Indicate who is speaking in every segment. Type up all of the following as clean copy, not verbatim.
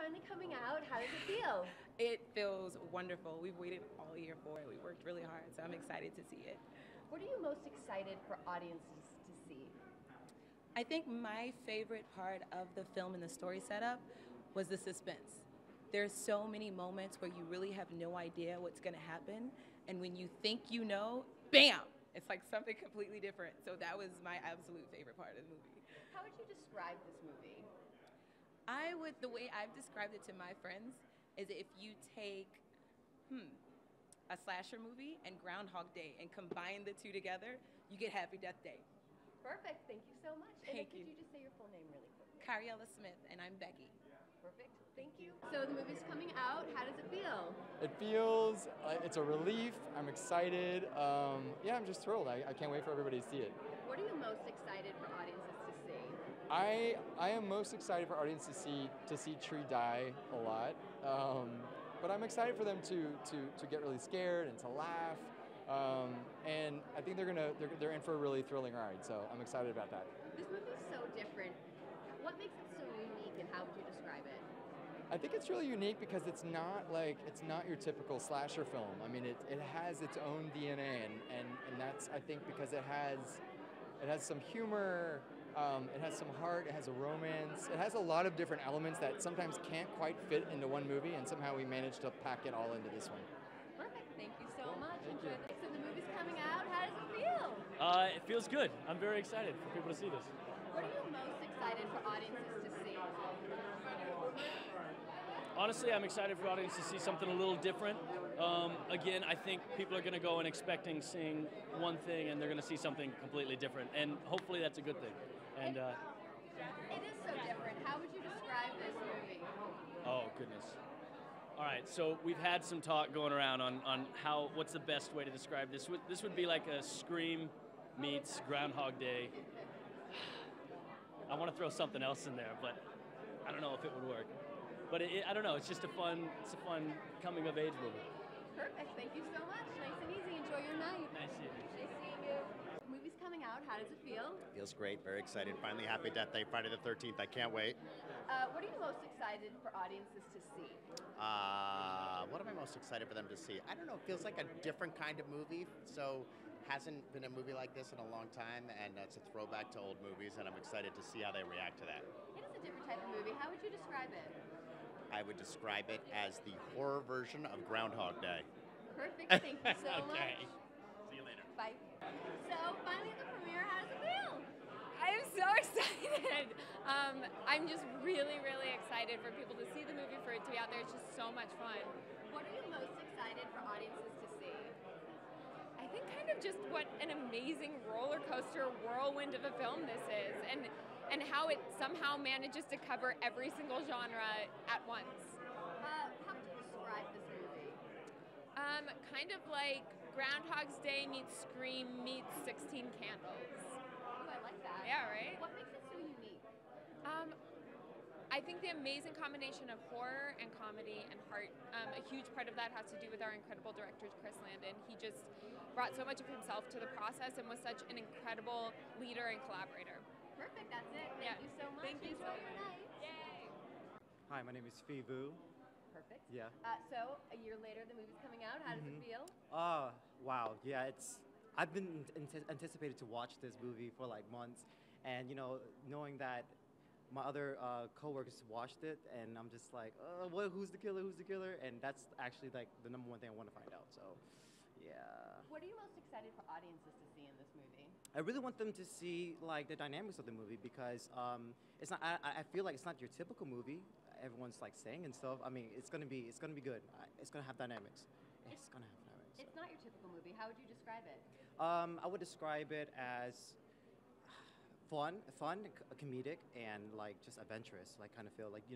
Speaker 1: finally coming out. How does it feel?
Speaker 2: It feels wonderful. We've waited all year for it. We worked really hard, so I'm excited to see it.
Speaker 1: What are you most excited for audiences to see?
Speaker 2: I think my favorite part of the film and the story setup was the suspense. There's so many moments where you really have no idea what's going to happen, and when you think you know, bam! It's like something completely different. So that was my absolute favorite part of the movie.
Speaker 1: How would you describe this movie?
Speaker 2: The way I've described it to my friends is if you take a slasher movie and Groundhog Day and combine the two together, you get Happy Death Day.
Speaker 1: Perfect. Thank you so much.
Speaker 2: Thank
Speaker 1: and
Speaker 2: you.
Speaker 1: Could you just say your full name really quickly?
Speaker 2: Cariella Smith, and I'm Becky.
Speaker 1: Perfect. Thank you. So the movie's coming out. How does it feel?
Speaker 3: It feels, it's a relief. I'm excited. Yeah, I'm just thrilled. I can't wait for everybody to see it.
Speaker 1: What are you most excited for audiences to see?
Speaker 3: I am most excited for audience to see Tree die a lot. But I'm excited for them to get really scared and to laugh. And I think they're in for a really thrilling ride. So I'm excited about that.
Speaker 1: This movie's so different. What makes it so unique, and how would you describe it?
Speaker 3: I think it's really unique because it's not your typical slasher film. I mean, it has its own DNA, and that's, I think, because it has some humor, it has some heart, it has a romance, it has a lot of different elements that sometimes can't quite fit into one movie, and somehow we managed to pack it all into this one.
Speaker 1: Perfect. Thank you so much.
Speaker 3: Thank you.
Speaker 1: So the movie's coming out. How does it feel?
Speaker 4: It feels good. I'm very excited for people to see this.
Speaker 1: What are you most excited for audiences to see?
Speaker 4: Honestly, I'm excited for audience to see something a little different. Again, I think people are going to go in expecting seeing one thing, and they're going to see something completely different, and hopefully that's a good thing. And
Speaker 1: it is so different. How would you describe this movie?
Speaker 4: oh goodness. All right, so we've had some talk going around on what's the best way to describe this. This would be like a Scream meets Groundhog Day. I want to throw something else in there, but I don't know if it would work. But I don't know. It's just a fun coming of age movie.
Speaker 1: Perfect. Thank you so much. Nice and easy. Enjoy your night.
Speaker 4: Nice seeing you.
Speaker 1: Nice seeing you. Movie's coming out. How does it feel?
Speaker 5: Feels great. Very excited. Finally, Happy Death Day, Friday the 13th. I can't wait.
Speaker 1: What are you most excited for audiences to see?
Speaker 5: What am I most excited for them to see? I don't know. It feels like a different kind of movie. So hasn't been a movie like this in a long time, and it's a throwback to old movies, and I'm excited to see how they react to that.
Speaker 1: It is a different type of movie. How would you describe it?
Speaker 5: I would describe it as the horror version of Groundhog Day.
Speaker 1: Perfect. Thank you so
Speaker 4: Okay.
Speaker 1: much.
Speaker 5: See you later.
Speaker 1: Bye. So finally at the premiere, how does it feel?
Speaker 6: I am so excited. I'm just really, really excited for people to see the movie, for it to be out there. It's just so much fun.
Speaker 1: What are you most excited for audiences to see?
Speaker 6: I think kind of just what an amazing roller coaster whirlwind of a film this is, and how it somehow manages to cover every single genre at once.
Speaker 1: How would you describe this movie?
Speaker 6: Kind of like Groundhog's Day meets Scream meets 16 Candles.
Speaker 1: Oh, I like that.
Speaker 6: Yeah, right?
Speaker 1: What makes it so unique?
Speaker 6: I think the amazing combination of horror and comedy and heart, a huge part of that has to do with our incredible director, Chris Landon. He just brought so much of himself to the process and was such an incredible leader and collaborator.
Speaker 1: Perfect, that's it.
Speaker 6: Yeah.
Speaker 1: Thank you so much.
Speaker 6: Thank you so
Speaker 1: Enjoy your
Speaker 6: much.
Speaker 1: night.
Speaker 6: Yay!
Speaker 7: Hi, my name is Phi Vu.
Speaker 1: Perfect.
Speaker 7: Yeah.
Speaker 1: So a year later, the movie's coming out. How does it feel?
Speaker 7: Wow. Yeah, I've been anticipated to watch this movie for like months, and knowing that my other coworkers watched it, and I'm just like, who's the killer? Who's the killer? And that's actually like the number one thing I want to find out. So, yeah.
Speaker 1: What are you most excited for audiences to see in this movie?
Speaker 7: I really want them to see like the dynamics of the movie, because it's not. I feel like it's not your typical movie. Everyone's like saying and stuff. I mean, it's gonna be good. It's gonna have dynamics. It's gonna have dynamics.
Speaker 1: It's not your typical movie. How would you describe it?
Speaker 7: I would describe it as fun, comedic, and like just adventurous. Like kind of feel like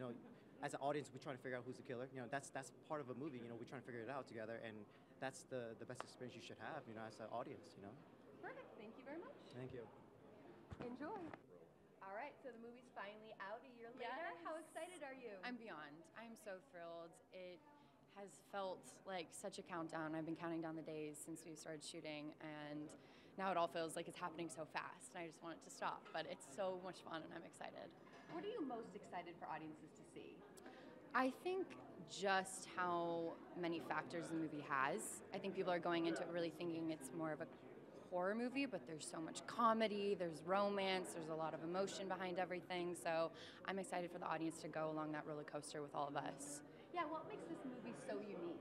Speaker 7: as an audience, we're trying to figure out who's the killer. That's part of a movie. We're trying to figure it out together, and that's the best experience you should have. As an audience.
Speaker 1: Perfect. Thank you very much.
Speaker 7: Thank you.
Speaker 1: Enjoy. All right. So the movie's finally out a year later.
Speaker 8: Yes.
Speaker 1: How excited are you?
Speaker 8: I'm beyond. I'm so thrilled. It has felt like such a countdown. I've been counting down the days since we started shooting, and now it all feels like it's happening so fast, and I just want it to stop. But it's so much fun, and I'm excited.
Speaker 1: What are you most excited for audiences to see?
Speaker 8: I think just how many factors the movie has. I think people are going into it really thinking it's more of a horror movie, but there's so much comedy, there's romance, there's a lot of emotion behind everything. So I'm excited for the audience to go along that roller coaster with all of us.
Speaker 1: Yeah, what makes this movie so unique?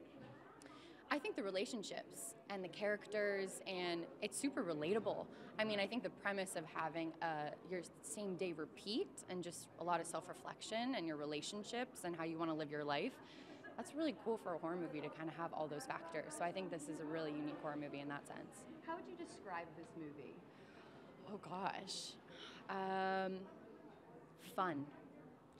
Speaker 8: I think the relationships and the characters, and it's super relatable. I mean, I think the premise of having your same day repeat and just a lot of self-reflection and your relationships and how you want to live your life, that's really cool for a horror movie to kind of have all those factors. So I think this is a really unique horror movie in that sense.
Speaker 1: How would you describe this movie?
Speaker 8: Oh gosh. Fun.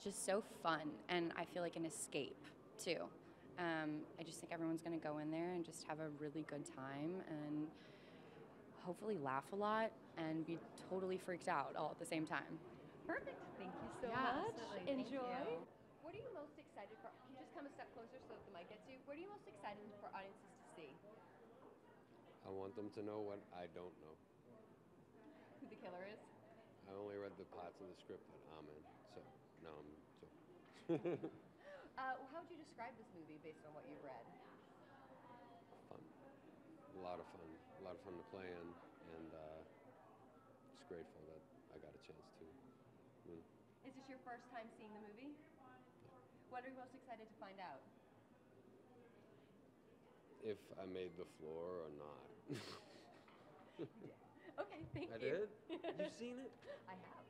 Speaker 8: Just so fun. And I feel like an escape too. I just think everyone's going to go in there and just have a really good time and hopefully laugh a lot and be totally freaked out all at the same time.
Speaker 1: Perfect. Thank you so
Speaker 8: Yeah,
Speaker 1: much.
Speaker 8: absolutely. Thank
Speaker 1: Enjoy.
Speaker 8: you.
Speaker 1: What are you most excited for? Can you just come a step closer so that the mic gets you? What are you most excited for audiences to see?
Speaker 9: I want them to know what I don't know.
Speaker 1: Who the killer is?
Speaker 9: I only read the parts of the script that I'm in, so now I'm so.
Speaker 1: How would you describe this movie based on what you've read?
Speaker 9: Fun. A lot of fun. A lot of fun to play in, and just grateful that I got a chance to.
Speaker 1: Is this your first time seeing the movie? What are you most excited to find out?
Speaker 9: If I made the floor or not.
Speaker 1: Okay, thank
Speaker 9: I
Speaker 1: you.
Speaker 9: did? You've seen it?
Speaker 1: I have.